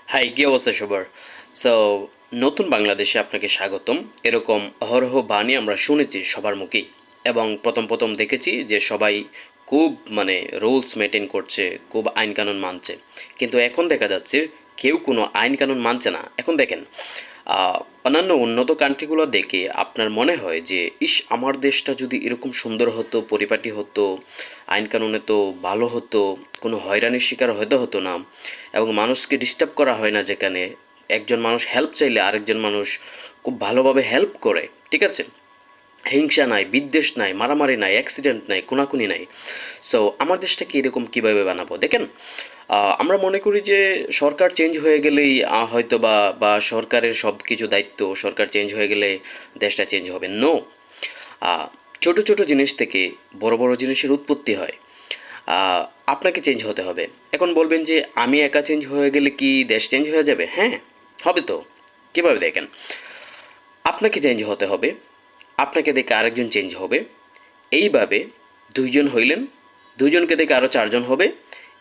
High, কি অবস্থা সবার? সো নতুন বাংলাদেশে আপনাকে স্বাগতম। এরকম অহরহ বাণী আমরা শুনেছি সবার মুখেই, এবং প্রথম দেখেছি যে সবাই খুব রুলস মেনটেন করছে, খুব আইন কানুন মানছে। কিন্তু এখন দেখা যাচ্ছে কেউ কোনো আইন কানুন মানছে না। এখন দেখেন, আহ, অন্যান্য উন্নত কান্ট্রিগুলো দেখে আপনার মনে হয় যে ইস, আমার দেশটা যদি এরকম সুন্দর হতো, পরিপাটি হতো, আইন কানুনে তো ভালো হতো, কোনো হয়রানির শিকার হতে হতো না, এবং মানুষকে ডিস্টার্ব করা হয় না, যেখানে একজন মানুষ হেল্প চাইলে আরেকজন মানুষ খুব ভালোভাবে হেল্প করে। ঠিক আছে, হিংসা নাই, বিদ্বেষ নাই, মারামারি নাই, অ্যাক্সিডেন্ট নাই, খুনাখুনি নাই। সো আমার দেশটাকে এরকম কীভাবে বানাবো দেখেন। আমরা মনে করি যে সরকার চেঞ্জ হয়ে গেলেই হয়তো বা সরকারের সব কিছু দায়িত্ব, সরকার চেঞ্জ হয়ে গেলে দেশটা চেঞ্জ হবে। নো, ছোট ছোট জিনিস থেকে বড় বড় জিনিসের উৎপত্তি হয়। আপনাকে চেঞ্জ হতে হবে। এখন বলবেন যে আমি একা চেঞ্জ হয়ে গেলে কি দেশ চেঞ্জ হয়ে যাবে? হ্যাঁ, হবে তো। কীভাবে দেখেন, আপনাকে চেঞ্জ হতে হবে, আপনাকে দেখে আরেকজন চেঞ্জ হবে, এইভাবে ২ জন হইলেন, ২ জনকে দেখে আরও ৪ জন হবে।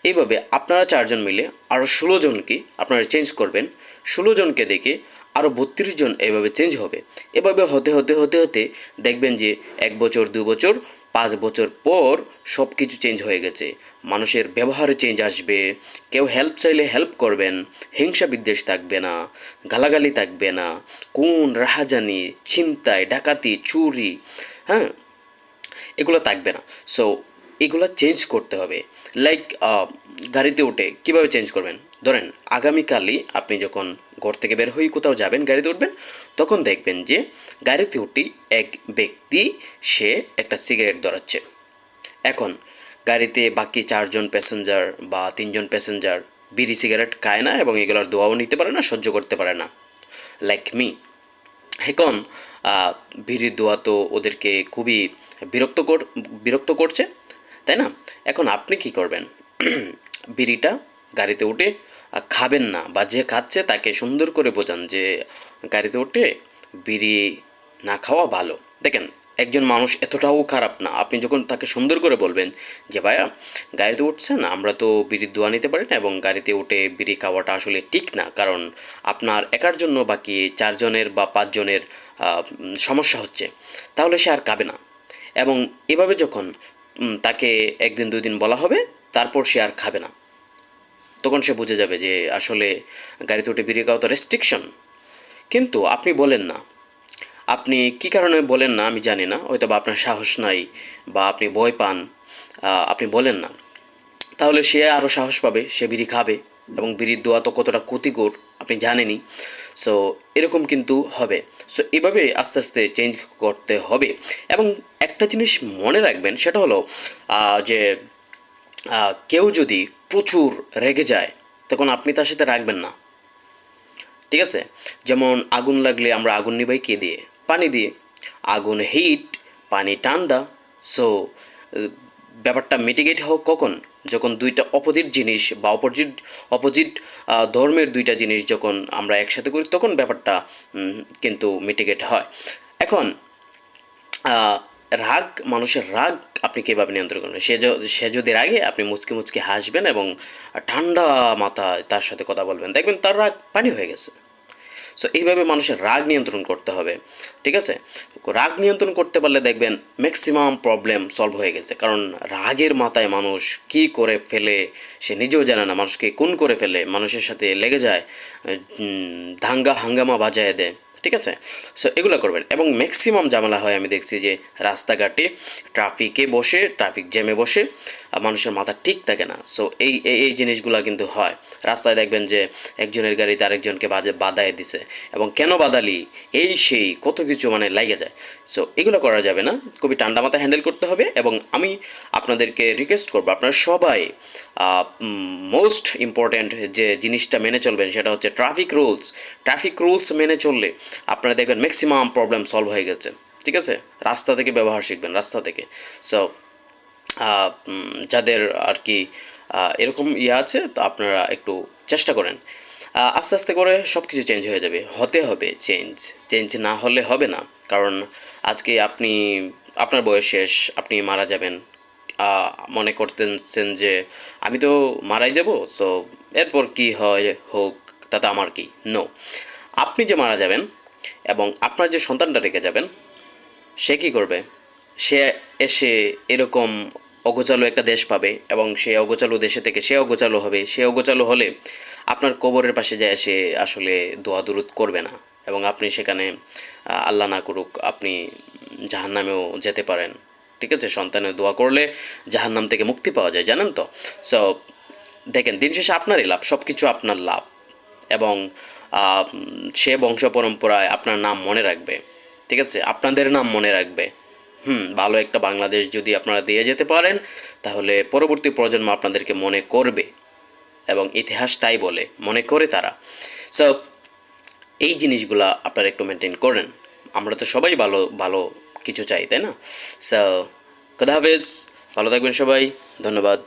এইভাবে আপনারা ৪ জন মিলে আরও ১৬ জনকে আপনারা চেঞ্জ করবেন। ১৬ জনকে দেখে আরও ৩২ জন এভাবে চেঞ্জ হবে। এভাবে হতে দেখবেন যে ১ বছর, ২ বছর, ৫ বছর পর সব কিছু চেঞ্জ হয়ে গেছে। মানুষের ব্যবহারে চেঞ্জ আসবে, কেউ হেল্প চাইলে হেল্প করবেন, হিংসা বিদ্বেষ থাকবে না, গালাগালি থাকবে না, খুন, রাহাজানি, ছিনতাই, ডাকাতি, চুরি, হ্যাঁ? এগুলো থাকবে না। সো এগুলো চেঞ্জ করতে হবে। লাইক গাড়িতে উঠে কীভাবে চেঞ্জ করবেন? ধরেন আগামীকালই আপনি যখন ঘর থেকে বের হয়ে কোথাও যাবেন, গাড়িতে উঠবেন, তখন দেখবেন যে গাড়িতে উঠেই এক ব্যক্তি, সে একটা সিগারেট ধরাচ্ছে। এখন গাড়িতে বাকি ৪ জন প্যাসেঞ্জার বা ৩ জন প্যাসেঞ্জার বিড়ি সিগারেট খায় না, এবং এগুলোর দোয়াও নিতে পারে না, সহ্য করতে পারে না, লাইক মি। এখন আহ, বিড়ির দোয়া তো ওদেরকে খুবই বিরক্তকর বিরক্ত করছে, তাই না? এখন আপনি কি করবেন? বিড়িটা গাড়িতে উঠে খাবেন না, বা যে খাচ্ছে তাকে সুন্দর করে বোঝান যে গাড়িতে উঠে বিড়ি না খাওয়া ভালো। দেখেন, একজন মানুষ এতটাও খারাপ না। আপনি যখন তাকে সুন্দর করে বলবেন যে ভাইয়া, গাড়িতে উঠছেন, আমরা তো বিড়ির দোয়া নিতে পারি না, এবং গাড়িতে উঠে বিড়ি খাওয়াটা আসলে ঠিক না, কারণ আপনার একার জন্য বাকি ৪ জনের বা ৫ জনের সমস্যা হচ্ছে, তাহলে সে আর খাবে না। এবং এভাবে যখন তাকে ১ দিন ২ দিন বলা হবে, তারপর সে আর খাবে না। তখন সে বুঝে যাবে যে আসলে গাড়িতে উঠে বিড়ি খাওয়া তো রেস্ট্রিকশন। কিন্তু আপনি বলেন না। আপনি কী কারণে বলেন না আমি জানি না। হয়তোবা আপনার সাহস নাই, বা আপনি ভয় পান, আপনি বলেন না। তাহলে সে আরও সাহস পাবে, সে বিড়ি খাবে, এবং বিড়ির দোয়া তো কতটা ক্ষতিকর আপনি জানেনই। সো এরকম কিন্তু হবে। সো এভাবে আস্তে আস্তে চেঞ্জ করতে হবে। এবং একটা জিনিস মনে রাখবেন, সেটা হলো যে কেউ যদি প্রচুর রেগে যায়, তখন আপনি তার সাথে রাখবেন না। ঠিক আছে? যেমন আগুন লাগলে আমরা আগুন নিভাই কে দিয়ে? পানি দিয়ে। আগুন হিট, পানি ঠান্ডা। সো ব্যাপারটা মিটিগেট হোক কখন? যখন ২ টা অপোজিট জিনিস, বা অপোজিট ধর্মের ২ টা জিনিস যখন আমরা একসাথে করি, তখন ব্যাপারটা কিন্তু মিটিগেট হয়। এখন আহ, মানুষের রাগ আপনি কীভাবে নিয়ন্ত্রণ করবেন? সে যদি রাগে, আপনি মুচকি মুচকি হাসবেন, এবং ঠান্ডা মাথায় তার সাথে কথা বলবেন। দেখবেন তার রাগ পানি হয়ে গেছে। সো এইভাবে মানুষের রাগ নিয়ন্ত্রণ করতে হবে। ঠিক আছে? রাগ নিয়ন্ত্রণ করতে পারলে দেখবেন ম্যাক্সিমাম প্রবলেম সলভ হয়ে গেছে। কারণ রাগের মাথায় মানুষ কী করে ফেলে সে নিজেও জানে না। মানুষকে খুন করে ফেলে, মানুষের সাথে লেগে যায়, দাঙ্গা হাঙ্গামা বাজায় দেয়। ঠিক আছে? সো এগুলো করবেন। এবং ম্যাক্সিমাম ঝামেলা হয় আমি দেখছি যে রাস্তাঘাটে ট্রাফিক জ্যামে বসে মানুষের মাথা ঠিক থাকে না। সো এই জিনিসগুলা কিন্তু হয়। রাস্তায় দেখবেন যে একজনের গাড়িতে আরেকজনকে বাধায় দিছে, এবং কেন বাদালি, এই সেই কত কিছু লাইগা যায়। সো এগুলো করা যাবে না। খুবই ঠান্ডা মাথায় হ্যান্ডেল করতে হবে। এবং আমি আপনাদেরকে রিকোয়েস্ট করবো, আপনারা সবাই মোস্ট ইম্পর্ট্যান্ট যে জিনিসটা মেনে চলবেন, সেটা হচ্ছে ট্রাফিক রুলস মেনে চললে আপনারা দেখবেন ম্যাক্সিমাম প্রবলেম সলভ হয়ে গেছে। ঠিক আছে? রাস্তা থেকে ব্যবহার শিখবেন, রাস্তা থেকে। সো যাদের আর কি এরকম ইয়ে আছে, তো আপনারা একটু চেষ্টা করেন। আস্তে আস্তে করে সব কিছু চেঞ্জ হয়ে যাবে। হতে হবে চেঞ্জ। চেঞ্জ না হলে হবে না। কারণ আজকে আপনার বয়স শেষ, আপনি মারা যাবেন। মনে করতেছেন যে আমি তো মারাই যাব, সো এরপর কি হয় হোক, তাতে আমার কি? নো। আপনি যে মারা যাবেন এবং আপনার যে সন্তানটা রেখে যাবেন, সে কী করবে? সে এসে এরকম অগোছালো একটা দেশ পাবে এবং সে অগোছালো দেশে থেকে সে অগোছালো হবে। সে অগোছালো হলে আপনার কবরের পাশে যেয়ে সে আসলে দোয়া দুরূদ করবে না এবং আপনি সেখানে আল্লাহ না করুক আপনি জাহান্নামেও যেতে পারেন। ঠিক আছে? সন্তানের দোয়া করলে জাহান্নাম থেকে মুক্তি পাওয়া যায়, জানেন তো? সো দেখেন, দিন শেষে আপনারই লাভ, সব কিছু আপনার লাভ এবং সে বংশ পরম্পরায় আপনার নাম মনে রাখবে। ঠিক আছে? আপনাদের নাম মনে রাখবে। ভালো একটা বাংলাদেশ যদি আপনারা দিয়ে যেতে পারেন, তাহলে পরবর্তী প্রজন্ম আপনাদেরকে মনে করবে এবং ইতিহাস তাই বলে, মনে করে তারা। সো এই জিনিসগুলা আপনারা একটু মেনটেন করেন। আমরা তো সবাই ভালো, ভালো কিছু চাই, তাই না? সো খোদা হাফেজ, ভালো থাকবেন সবাই। ধন্যবাদ।